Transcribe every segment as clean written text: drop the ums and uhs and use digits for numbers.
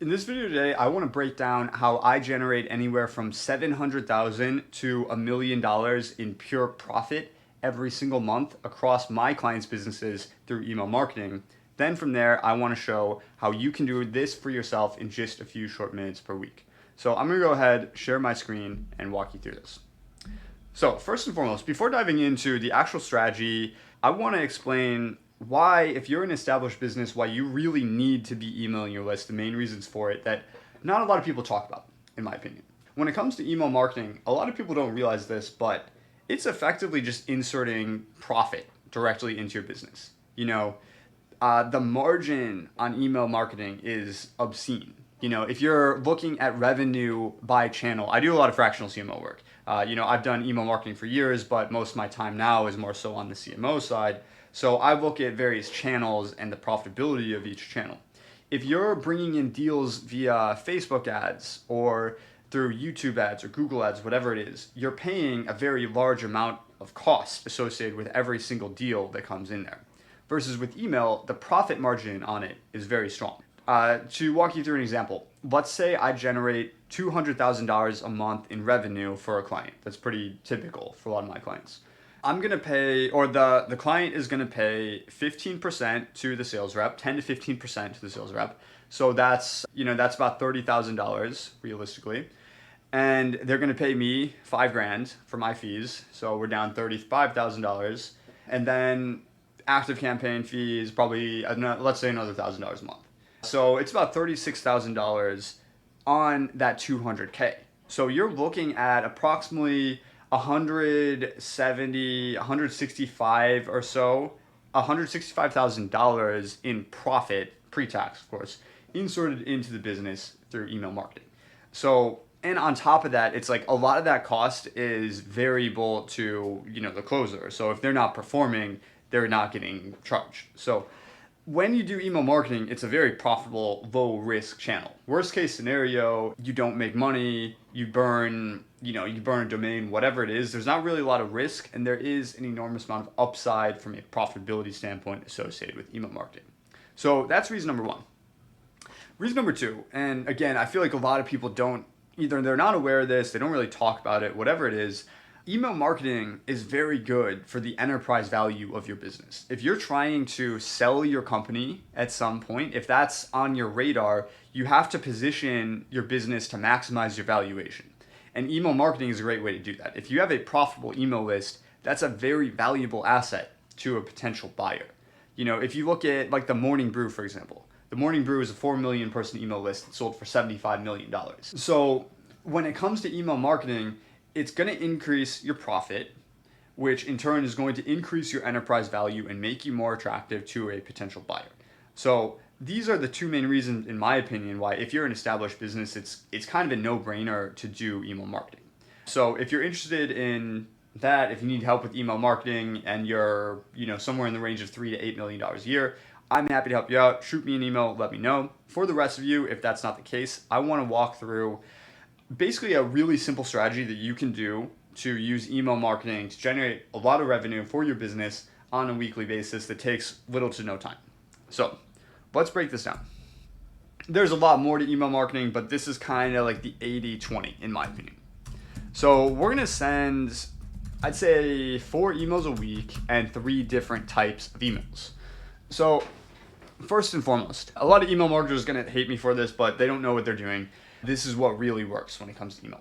In this video today, I want to break down how I generate anywhere from $700,000 to $1 million in pure profit every single month across my clients' businesses through email marketing. Then from there, I want to show how you can do this for yourself in just a few short minutes per week. So I'm going to go ahead, share my screen, and walk you through this. So first and foremost, before diving into the actual strategy, I want to explain why, if you're an established business, why you really need to be emailing your list, the main reasons for it that not a lot of people talk about, in my opinion. When it comes to email marketing, a lot of people don't realize this, but it's effectively just inserting profit directly into your business. The margin on email marketing is obscene. If you're looking at revenue by channel, I do a lot of fractional CMO work. I've done email marketing for years, but most of my time now is more so on the CMO side. So I look at various channels and the profitability of each channel. If you're bringing in deals via Facebook ads or through YouTube ads or Google ads, whatever it is, you're paying a very large amount of cost associated with every single deal that comes in there. Versus with email, the profit margin on it is very strong. To walk you through an example, let's say I generate $200,000 a month in revenue for a client. That's pretty typical for a lot of my clients. I'm going to pay, or the client is going to pay 15% to the sales rep, 10 to 15% to the sales rep. So that's about $30,000 realistically. And they're going to pay me $5,000 for my fees. So we're down $35,000. And then active campaign fees, probably, let's say another $1,000 a month. So it's about $36,000 on that 200K. So you're looking at approximately 165 or so, $165,000 in profit, pre-tax of course, inserted into the business through email marketing. So, and on top of that, it's like a lot of that cost is variable to, the closer. So if they're not performing, they're not getting charged. So when you do email marketing, it's a very profitable, low risk channel. Worst case scenario, you don't make money, you burn a domain, whatever it is. There's not really a lot of risk, and there is an enormous amount of upside from a profitability standpoint associated with email marketing. So that's reason number one. Reason number two, and again, I feel like a lot of people either they're not aware of this, they don't really talk about it, whatever it is. Email marketing is very good for the enterprise value of your business. If you're trying to sell your company at some point, if that's on your radar, you have to position your business to maximize your valuation. And email marketing is a great way to do that. If you have a profitable email list, that's a very valuable asset to a potential buyer. If you look at like the Morning Brew, for example, the Morning Brew is a 4 million person email list that sold for $75 million. So when it comes to email marketing, it's going to increase your profit, which in turn is going to increase your enterprise value and make you more attractive to a potential buyer. So these are the two main reasons, in my opinion, why if you're an established business, it's kind of a no-brainer to do email marketing. So if you're interested in that, if you need help with email marketing and you're somewhere in the range of $3 to $8 million a year, I'm happy to help you out. Shoot me an email, let me know. For the rest of you, if that's not the case, I want to walk through basically a really simple strategy that you can do to use email marketing to generate a lot of revenue for your business on a weekly basis that takes little to no time. So let's break this down. There's a lot more to email marketing, but this is kind of like the 80-20 in my opinion. So we're going to send, I'd say 4 emails a week and 3 different types of emails. So first and foremost, a lot of email marketers are going to hate me for this, but they don't know what they're doing. This is what really works when it comes to email.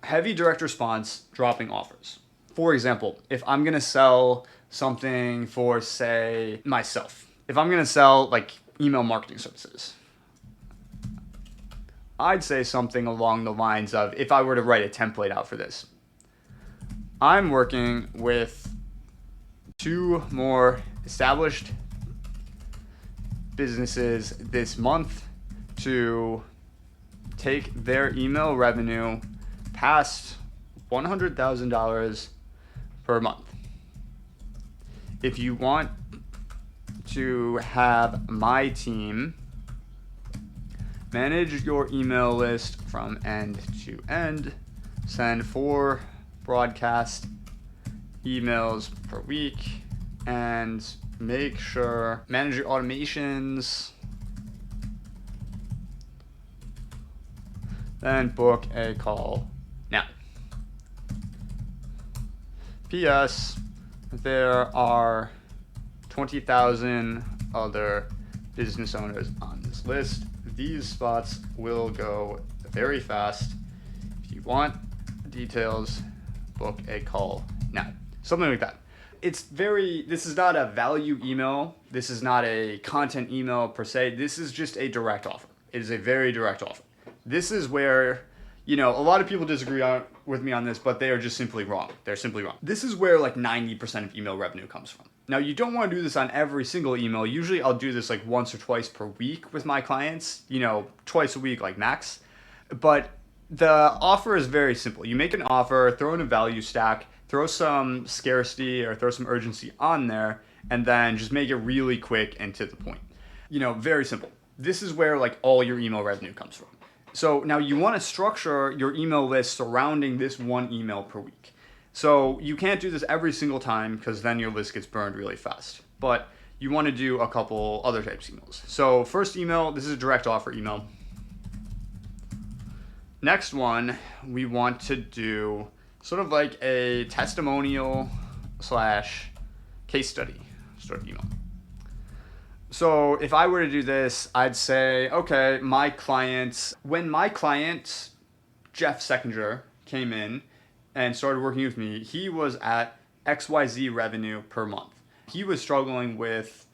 Heavy direct response, dropping offers. For example, if I'm going to sell something for, say, myself, if I'm going to sell like email marketing services, I'd say something along the lines of, if I were to write a template out for this, I'm working with 2 more established businesses this month to take their email revenue past $100,000 per month. If you want to have my team manage your email list from end to end, send 4 broadcast emails per week, and make sure manage your automations, then book a call now. P.S. There are 20,000 other business owners on this list. These spots will go very fast. If you want details, book a call now. Something like that. This is not a value email. This is not a content email per se. This is just a direct offer. It is a very direct offer. This is where, a lot of people disagree with me on this, but they are just simply wrong. They're simply wrong. This is where like 90% of email revenue comes from. Now, you don't want to do this on every single email. Usually I'll do this like once or twice per week with my clients, twice a week, like max. But the offer is very simple. You make an offer, throw in a value stack, throw some scarcity or throw some urgency on there, and then just make it really quick and to the point. Very simple. This is where like all your email revenue comes from. So now you want to structure your email list surrounding this one email per week. So you can't do this every single time because then your list gets burned really fast. But you want to do a couple other types of emails. So first email, this is a direct offer email. Next one, we want to do sort of like a testimonial / case study sort of email. So if I were to do this, I'd say, okay, when my client, Jeff Seckinger, came in and started working with me, he was at XYZ revenue per month. He was struggling with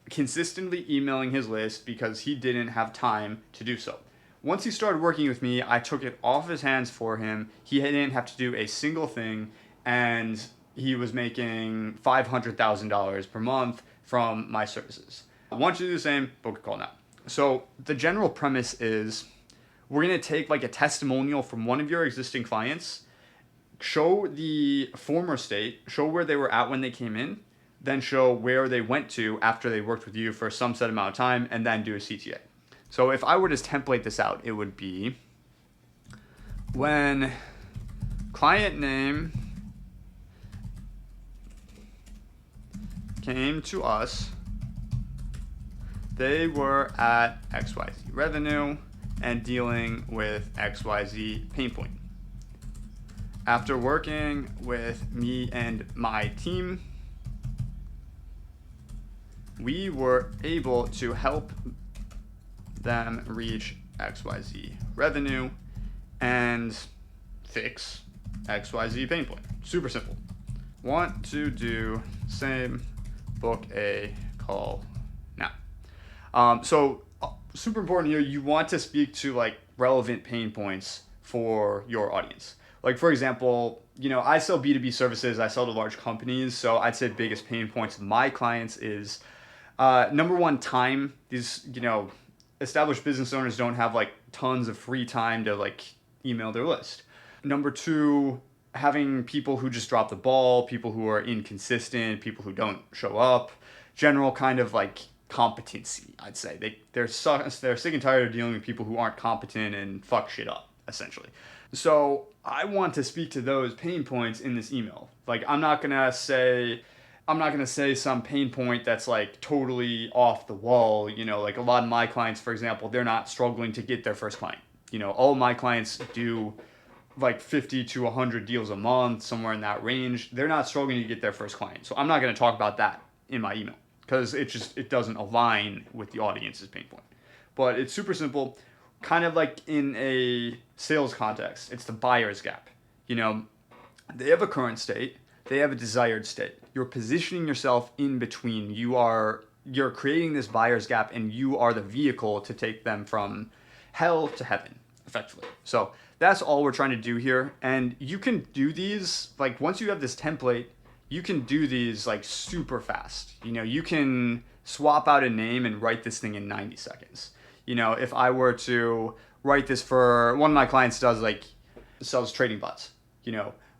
consistently emailing his list because he didn't have time to do so. Once he started working with me, I took it off his hands for him. He didn't have to do a single thing, and he was making $500,000 per month from my services. I want you to do the same, book a call now. So the general premise is we're going to take like a testimonial from one of your existing clients, show the former state, show where they were at when they came in, then show where they went to after they worked with you for some set amount of time, and then do a CTA. So if I were to template this out, it would be when client name came to us, they were at XYZ revenue and dealing with XYZ pain point. After working with me and my team, we were able to help them reach XYZ revenue and fix XYZ pain point. Super simple. Want to do same, book a call now. Super important here, you want to speak to like relevant pain points for your audience. Like for example, I sell B2B services, I sell to large companies, so I'd say biggest pain points of my clients is number one, time. These, established business owners don't have like tons of free time to like email their list. Number two, having people who just drop the ball, people who are inconsistent, people who don't show up, general kind of like competency, I'd say. They're sick and tired of dealing with people who aren't competent and fuck shit up, essentially. So I want to speak to those pain points in this email. Like I'm not gonna say some pain point that's like totally off the wall. Like a lot of my clients, for example, they're not struggling to get their first client. All my clients do like 50 to 100 deals a month, somewhere in that range. They're not struggling to get their first client. So I'm not going to talk about that in my email because it doesn't align with the audience's pain point. But it's super simple, kind of like in a sales context. It's the buyer's gap. They have a current state, they have a desired state. You're positioning yourself in between. You're creating this buyer's gap, and you are the vehicle to take them from hell to heaven, effectively. So that's all we're trying to do here. And you can do these, like once you have this template, you can do these like super fast. You can swap out a name and write this thing in 90 seconds. If I were to write this for one of my clients sells trading bots.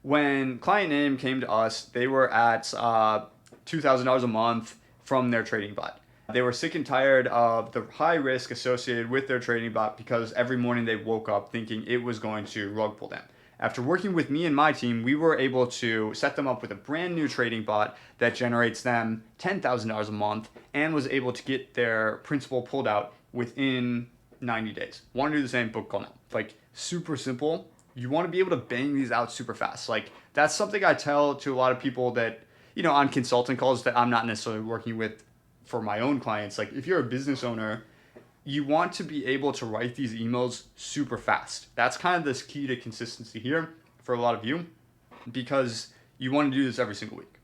When client name came to us, they were at $2,000 a month from their trading bot. They were sick and tired of the high risk associated with their trading bot because every morning they woke up thinking it was going to rug pull them. After working with me and my team, we were able to set them up with a brand new trading bot that generates them $10,000 a month and was able to get their principal pulled out within 90 days. Want to do the same, book call now. Like super simple. You want to be able to bang these out super fast. Like that's something I tell to a lot of people that, on consulting calls that I'm not necessarily working with for my own clients. Like if you're a business owner, you want to be able to write these emails super fast. That's kind of this key to consistency here for a lot of you, because you want to do this every single week.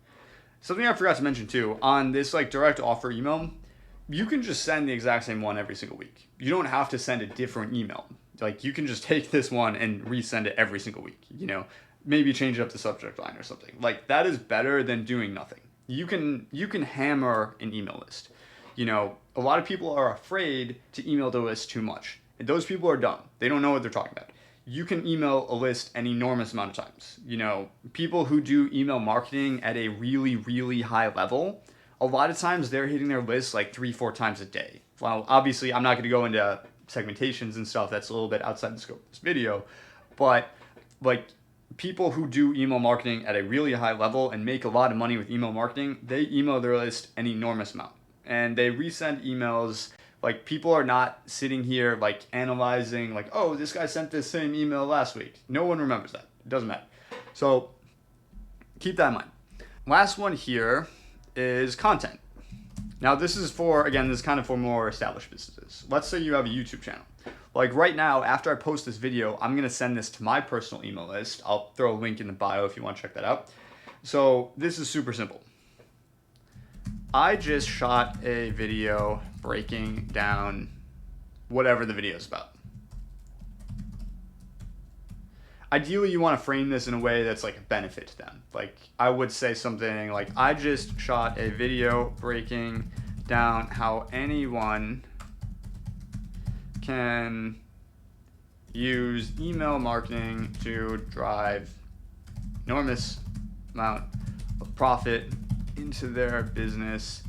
Something I forgot to mention too, on this like direct offer email, you can just send the exact same one every single week. You don't have to send a different email. Like you can just take this one and resend it every single week, maybe change up the subject line or something. Like that is better than doing nothing. You can hammer an email list. A lot of people are afraid to email the list too much. And those people are dumb. They don't know what they're talking about. You can email a list an enormous amount of times. People who do email marketing at a really, really high level, a lot of times they're hitting their list like 3-4 times a day. Well, obviously I'm not going to go into segmentations and stuff. That's a little bit outside the scope of this video. But like people who do email marketing at a really high level and make a lot of money with email marketing, they email their list an enormous amount. And they resend emails. Like people are not sitting here like analyzing like, oh, this guy sent this same email last week. No one remembers that. It doesn't matter. So keep that in mind. Last one here is content. Now this is kind of for more established businesses. Let's say you have a YouTube channel. Like right now, after I post this video, I'm going to send this to my personal email list. I'll throw a link in the bio if you want to check that out. So this is super simple. I just shot a video breaking down whatever the video is about. Ideally, you want to frame this in a way that's like a benefit to them. Like I would say something like, I just shot a video breaking down how anyone can use email marketing to drive enormous amount of profit into their business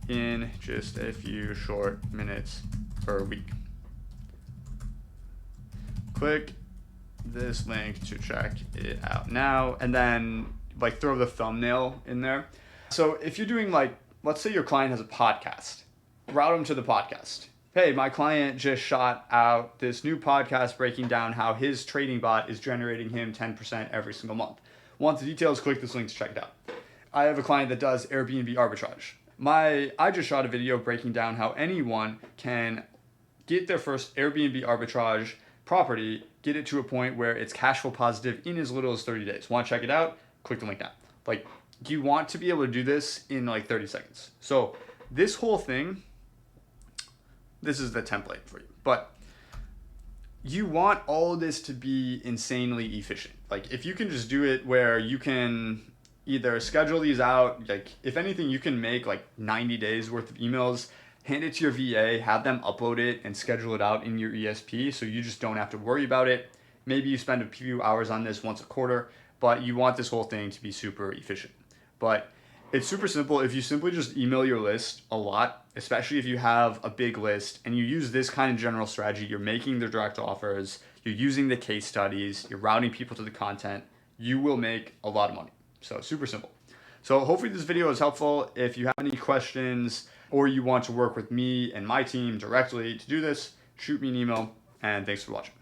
in just a few short minutes per week. Click this link to check it out now, and then like throw the thumbnail in there. So if you're doing like, let's say your client has a podcast, route them to the podcast. Hey, my client just shot out this new podcast breaking down how his trading bot is generating him 10% every single month. Want the details, click this link to check it out. I have a client that does Airbnb arbitrage. I just shot a video breaking down how anyone can get their first Airbnb arbitrage property, get it to a point where it's cash flow positive in as little as 30 days. Want to check it out? Click the link now. Like, you want to be able to do this in like 30 seconds. So this whole thing, this is the template for you. But you want all of this to be insanely efficient. Like if you can just do it where you can either schedule these out, like if anything, you can make like 90 days worth of emails, hand it to your VA, have them upload it and schedule it out in your ESP so you just don't have to worry about it. Maybe you spend a few hours on this once a quarter, but you want this whole thing to be super efficient. But it's super simple. If you simply just email your list a lot, especially if you have a big list and you use this kind of general strategy, you're making the direct offers, you're using the case studies, you're routing people to the content, you will make a lot of money. So super simple. So hopefully this video is helpful. If you have any questions or you want to work with me and my team directly to do this, shoot me an email, and thanks for watching.